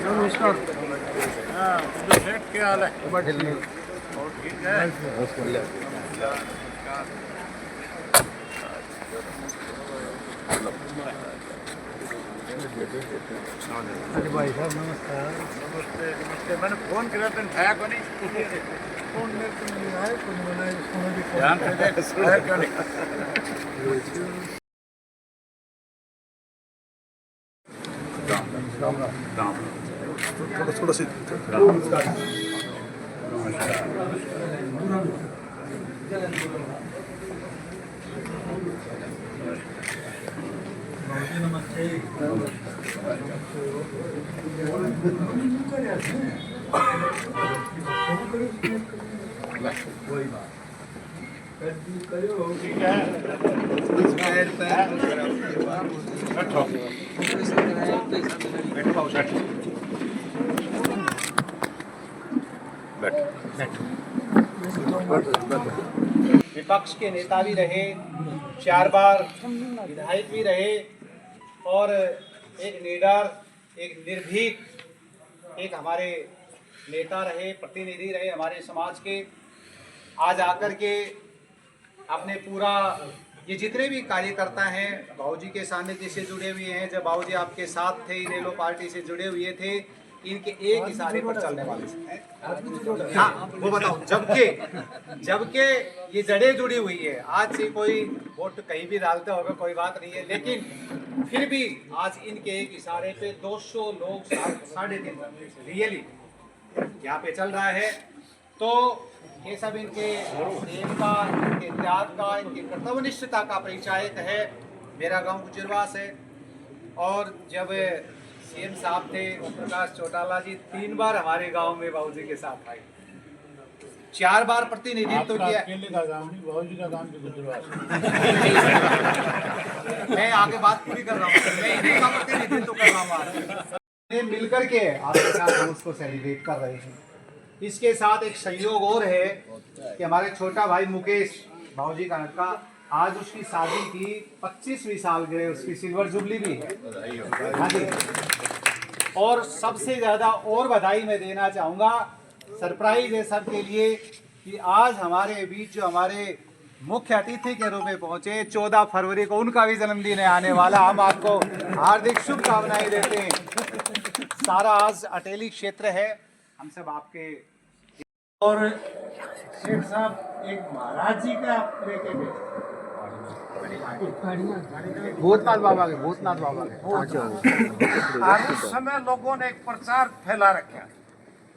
नमस्कार। हाँ, तो सेठ क्या हाल है? और ठीक है? अरे भाई साहब नमस्कार। नमस्ते नमस्ते। मैंने फोन किया था, उठाया को नहीं? फोन मेरे को नहीं आया, कुछ बनाए उसमें भी ध्यान से देख, उठाया क्यों नहीं? राम थोड़ा सी नमस्ते। ठीक है। बैठो विपक्ष के नेता भी रहे, 4 बार विधायक भी रहे और एक निडर, एक निर्भीक, एक हमारे नेता रहे, प्रतिनिधि रहे हमारे समाज के। आज आकर के अपने पूरा ये जितने भी कार्यकर्ता हैं बाबूजी के सानिध्य से जुड़े हुए हैं, जब बाबूजी आपके साथ थे, इनेलो पार्टी से जुड़े हुए थे, इनके एक इशारे पर चलने वाले हैं। हाँ वो बताओ, जबकि ये जड़ें जुड़ी हुई है। आज से कोई वोट कहीं भी डालते होगा कोई बात नहीं है, लेकिन फिर भी आज इनके एक इशारे पे 200 लोग 3.5 रियली यहाँ पे चल रहा है। तो ये सब इनके प्रेम का, इनके त्याग का, इनकी कर्तव्यनिष्ठता का परिचायक है। मेरा गांव गुजरवास है और जब सीएम साहब थे ओम प्रकाश चौटाला जी 3 बार हमारे गांव में बाबूजी के साथ आए, 4 बार प्रतिनिधित्व किया। अकेले का काम नहीं, बाबूजी का काम भी गुजरवास। मैं आगे बात पूरी कर रहा हूँ, मैं इन्हीं का प्रतिनिधित्व कर रहा हूँ। मिलकर के आपके साथ हम उसको सेलिब्रेट कर रहे हैं। इसके साथ एक संयोग और है कि हमारे छोटा भाई मुकेश बाबूजी का लड़का, आज उसकी शादी की 25वीं सालगिरह, उसकी सिल्वर जुबली भी है। हाँ जी। और सबसे ज्यादा और बधाई मैं देना चाहूंगा, सरप्राइज है सबके लिए, कि आज हमारे बीच जो हमारे मुख्य अतिथि के रूप में पहुंचे, 14 फरवरी को उनका भी जन्मदिन है आने वाला। हम आपको हार्दिक शुभकामनाएं देते हैं। सारा आज अटेली क्षेत्र है, हम सब आपके। और शेख साहब एक महाराज जी का लेके गए, भूतनाथ बाबा के और उस समय लोगों ने एक प्रचार फैला रखा,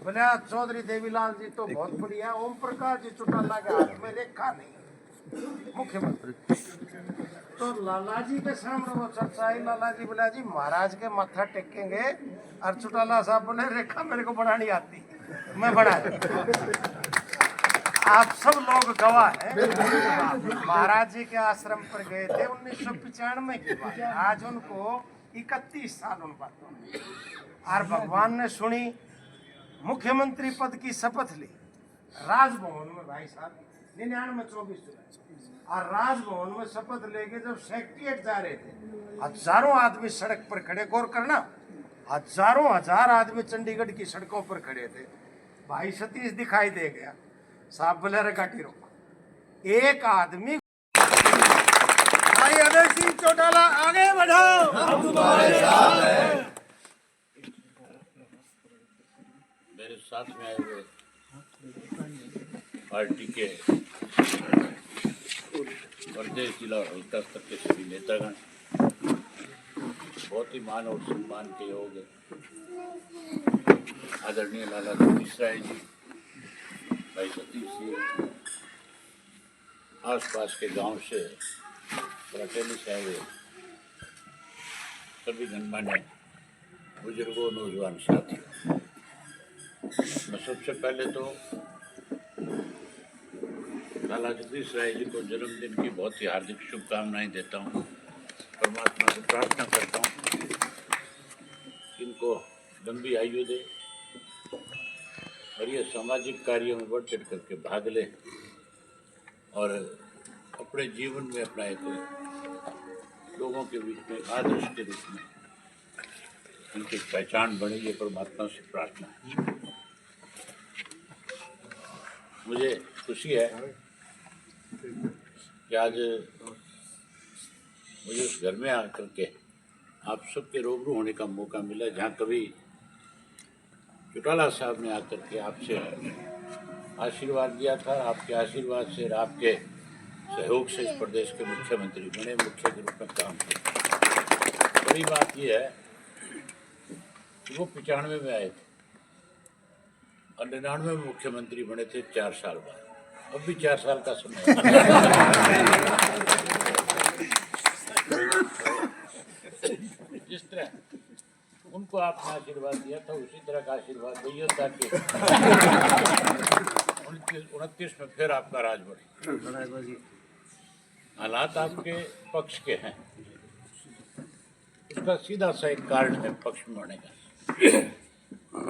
बोले चौधरी देवीलाल जी तो बहुत बढ़िया, ओम प्रकाश जी चौटाला के हाथ में रेखा नहीं मुख्यमंत्री। तो लाला जी के सामने वो चर्चा आई, लाला जी बोला जी महाराज के माथा टेकेंगे, और चौटाला साहब बोले रेखा मेरे को बनानी आती, मैं बना। आप सब लोग गवाह हैं। महाराज जी के आश्रम पर गए थे 1995 की बात, आज उनको 31 साल उन बातों में। और भगवान ने सुनी, मुख्यमंत्री पद की शपथ ली राजभवन में भाई साहब 99-24 जुलाई, और राजभवन में शपथ लेके जब सेक्रेटरिएट जा रहे थे, हजारों आदमी सड़क पर खड़े, गौर करना, हजारों हजार आदमी चंडीगढ़ की सड़कों पर खड़े थे। भाई सतीश दिखाई दे गया, साहब बोले रे गाड़ी रोको, एक आदमी, भाई अजय सिंह चौटाला आगे बढ़ो, हम तुम्हारे साथ हैं। मेरे साथ में आए हुए पार्टी के प्रदेश जिला और हल्का स्तर के सभी नेतागण, बहुत ही मान और सम्मान के योग्य आदरणीय लाला जगदीश राय जी, भाई सतीश जी, आसपास के गांव से अटेली से आए हुए सभी गणमान्य बुजुर्गों, नौजवान साथियों, मैं सबसे पहले तो लाला जगदीश राय जी को जन्मदिन की बहुत ही हार्दिक शुभकामनाएं देता हूँ। परमात्मा से प्रार्थना करता हूँ लंबी आयु दे और ये सामाजिक कार्यों में बढ़ चढ़ करके भाग ले और अपने जीवन में अपना एक लोगों के बीच में आदर्श के रूप में उनकी पहचान बने, ये परमात्मा से प्रार्थना है। मुझे खुशी है कि आज मुझे उस घर में आकर के आप सबके रूबरू होने का मौका मिला जहाँ कभी चौटाला साहब ने आकर के आपसे आशीर्वाद दिया था। आपके आशीर्वाद से और आपके सहयोग से इस प्रदेश के मुख्यमंत्री बने, मुख्य के रूप में काम किया। बड़ी बात यह है कि वो 95 में आए थे और 99 में मुख्यमंत्री बने थे 4 साल बाद। अब भी 4 साल का समय जिस तरह उनको आपने आशीर्वाद दिया था उसी तरह का आशीर्वाद दिया ताकि 29 में फिर आपका राज बढ़े। हालात आपके पक्ष के हैं, उसका सीधा सा एक कार्ड है पक्ष में होने का।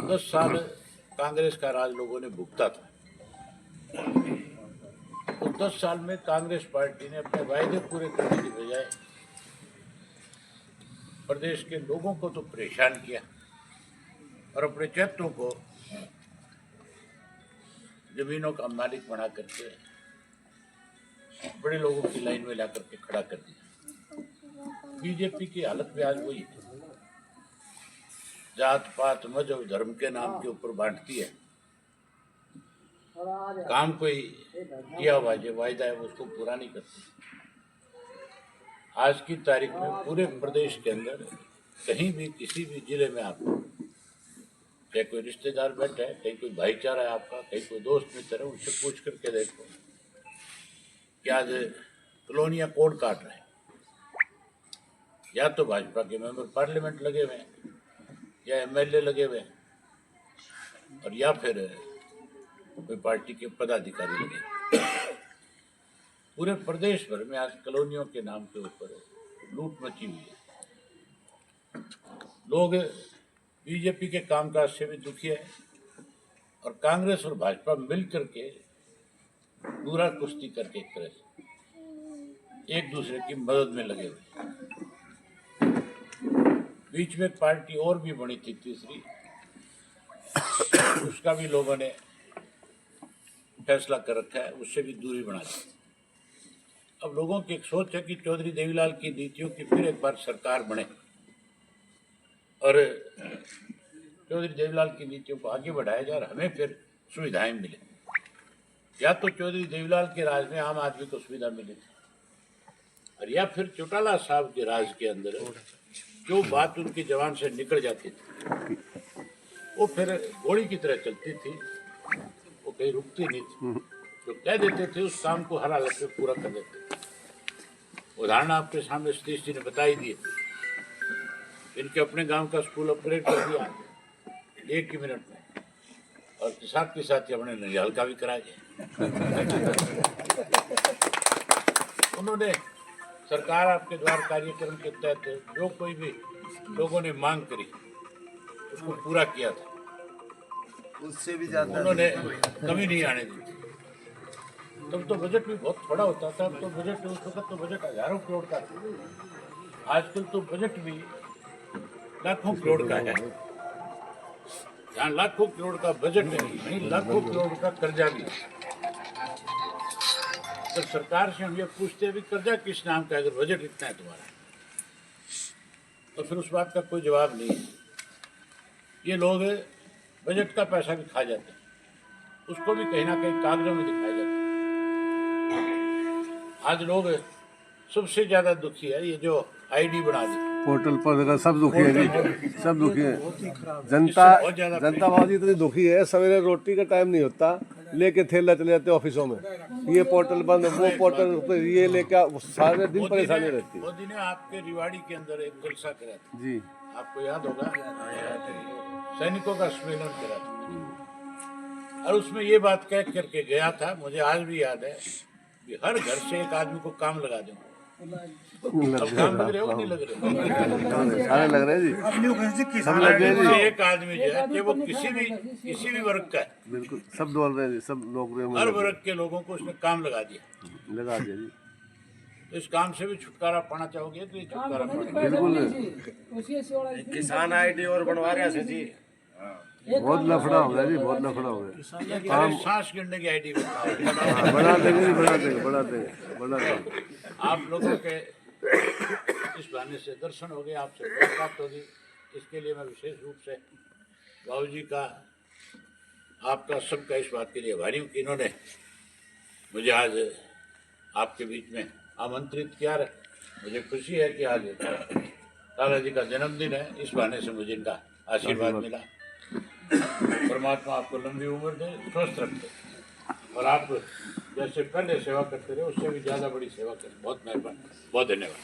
10 साल कांग्रेस का राज लोगों ने भुगता था। तो 10 साल में कांग्रेस पार्टी ने अपने वायदे पूरे करने की बजाय प्रदेश के लोगों को तो परेशान किया और अपने चैत्रों को जमीनों का मालिक बना करके बड़े लोगों की लाइन में ला करके खड़ा कर दिया। बीजेपी की हालत भी आज वही है, जात पात मजहब धर्म के नाम के ऊपर बांटती है। काम कोई किया हुआ जो वायदा है उसको पूरा नहीं करती। आज की तारीख में पूरे प्रदेश के अंदर कहीं भी किसी भी जिले में आपको चाहे कोई रिश्तेदार बैठा है, कहीं कोई भाईचारा है आपका, कहीं कोई दोस्त मित्र है, उनसे पूछ करके देखो कि आज कॉलोनियां कौन काट रहे हैं। या तो भाजपा के मेंबर पार्लियामेंट लगे हुए हैं या एमएलए लगे हुए हैं और या फिर कोई पार्टी के पदाधिकारी लगे। पूरे प्रदेश भर में आज कॉलोनियों के नाम के ऊपर लूट मची हुई है। लोग बीजेपी के कामकाज से भी दुखी है और कांग्रेस और भाजपा मिल करके पूरा कुश्ती करके एक तरह से एक दूसरे की मदद में लगे हुए। बीच में पार्टी और भी बनी थी तीसरी, उसका भी लोगों ने फैसला कर रखा है, उससे भी दूरी बना दी। अब लोगों की एक सोच है कि चौधरी देवीलाल की नीतियों की फिर एक बार सरकार बने और चौधरी देवीलाल की नीतियों को आगे बढ़ाया जाए और हमें फिर सुविधाएं मिले। या तो चौधरी देवीलाल के राज में आम आदमी को सुविधा मिले और या फिर चौटाला साहब के राज के अंदर जो बात उनकी जबान से निकल जाती थी वो फिर गोली की तरह चलती थी, वो कहीं रुकती नहीं थी। जो कह देते थे उस काम को हर हालत में पूरा कर देते थे। उदाहरण आपके सामने सतीश जी ने बताई दिए। इनके अपने गांव का स्कूल ऑपरेट कर दिया 1 ही मिनट में और साथ के साथ ही अपने ननिहाल का भी करा दिया। उन्होंने सरकार आपके द्वार कार्यक्रम के तहत जो कोई भी लोगों ने मांग करी उसको पूरा किया था, उससे भी ज्यादा उन्होंने कमी नहीं आने दी। तब तो बजट भी बहुत थोड़ा होता था, अब तो बजट उस वक्त तो बजट हजारों करोड़ का था। आजकल तो बजट भी लाखों करोड़ का है। जहाँ लाखों करोड़ का बजट है वहीं लाखों करोड़ का कर्जा भी है। तो सरकार से हम ये पूछते हैं भी कर्जा किस नाम का, अगर बजट इतना है तुम्हारा, तो फिर उस बात का कोई जवाब नहीं है। ये लोग बजट का पैसा भी खा जाते हैं, उसको भी कहीं ना कहीं कागजों में दिखाया जाता है। आज लोग सबसे ज्यादा दुखी है ये जो आईडी बना दी पोर्टल पर सब दुखी है जी, सब दुखी है। जनता बहुत इतनी दुखी है, सवेरे रोटी का टाइम नहीं होता, लेके थैला चले जाते ऑफिसों में, ये पोर्टल बंद, वो पोर्टल पर ये लेके सारे दिन परेशानी रहती है। मोदी ने आपके रिवाड़ी के अंदर एक जलसा करा था जी, आपको याद होगा, सैनिकों का सम्मेलन करा था और उसमें ये बात कह करके गया था, मुझे आज भी याद है कि हर घर से एक आदमी को काम लगा दूंगा। अब काम लग रहे हो नहीं लग रहे सारे लग रहे हैं जी, सब लग गए जी, एक आदमी जो है कि वो किसी भी वर्ग का है, बिल्कुल सब बोल रहे हैं जी, सब नौकरियों में हर वर्ग के लोगों को उसने काम लगा दिया। लगा दिया जी, तो इस काम से भी छुटकारा पाना चाहोगे तो ये छुटकारा पाना। बिल्कुल किसान आईडी और बनवा रहे हैं जी। बहुत लफड़ा हो गया जी, बहुत लफड़ा हो गया। अरे सांस गिरने की आईडी हाँ, बढ़ा देंगे जी, बढ़ा देंगे, बढ़ा देंगे, बढ़ा देंगे। आप लोगों के इस बहाने से दर्शन हो गए, आपसे मुलाकात होगी, इसके लिए मैं विशेष रूप से बाबू जी का, आपका, सबका इस बात के लिए आभारी हूँ कि इन्होंने मुझे आज आपके बीच में आमंत्रित किया है। मुझे खुशी है कि आज लाला जी का जन्मदिन है, इस बहाने से मुझे इनका आशीर्वाद मिला। परमात्मा आपको लंबी उम्र दे, स्वस्थ रखे, और आप जैसे पहले सेवा करते रहे उससे भी ज़्यादा बड़ी सेवा करें। बहुत मेहरबानी, बहुत धन्यवाद।